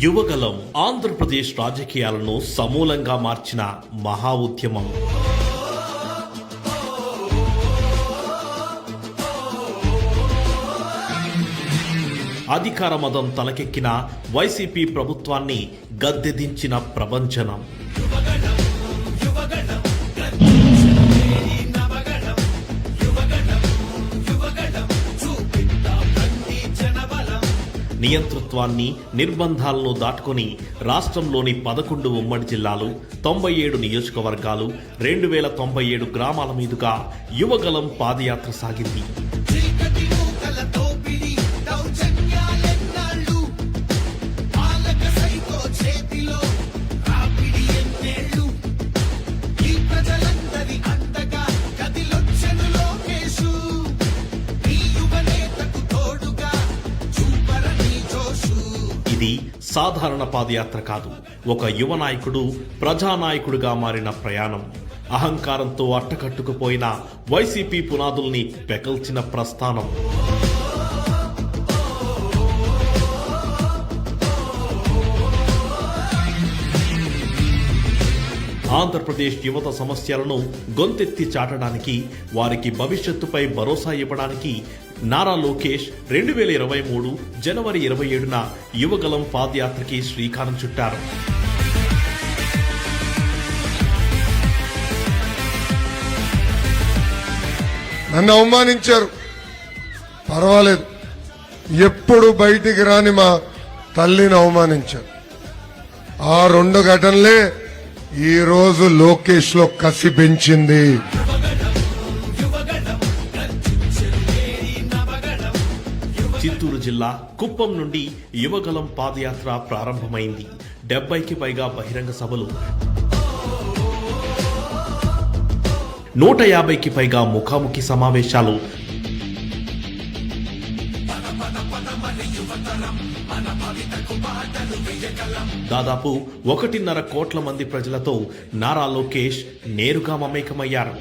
యువగలం ఆంధ్రప్రదేశ్ రాజకీయాలను సమూలంగా మార్చిన మహా ఉద్యమం. అధికార మదం తలకెక్కిన వైసీపీ ప్రభుత్వాన్ని గద్దెదించిన ప్రభంజనం. నియంతృత్వాన్ని, నిర్బంధాలను దాటుకుని రాష్ట్రంలోని 11 ఉమ్మడి జిల్లాలు, 97 నియోజకవర్గాలు, 2097 గ్రామాల మీదుగా యువగలం పాదయాత్ర సాగింది. ఇది సాధారణ పాదయాత్ర కాదు, ఒక యువ నాయకుడు ప్రజానాయకుడిగా మారిన ప్రయాణం. అహంకారంతో అట్టకట్టుకుపోయిన వైసీపీ పునాదుల్ని పెకల్చిన ప్రస్థానం. ఆంధ్రప్రదేశ్ యువత సమస్యలను గొంతెత్తి చాటడానికి, వారికి భవిష్యత్తుపై భరోసా ఇవ్వడానికి నారా లోకేష్ 2023 జనవరి 27న యువగలం పాదయాత్రకి శ్రీకారం చుట్టారు. నన్ను అవమానించారు, పర్వాలేదు. ఎప్పుడు బయటికి రాని మా తల్లిని అవమానించారు. ఆ 2 ఘటనలే ఈ రోజు లోకేష్ లో కసి పెంచింది. చిత్తూరు జిల్లా కుప్పం నుండి యువగలం పాదయాత్ర ప్రారంభమైంది. 70కి పైగా బహిరంగ సభలు, 150కి పైగా ముఖాముఖి సమావేశాలు, దాదాపు 1.5 కోట్ల మంది ప్రజలతో నారా లోకేష్ నేరుగా మమేకమయ్యారు.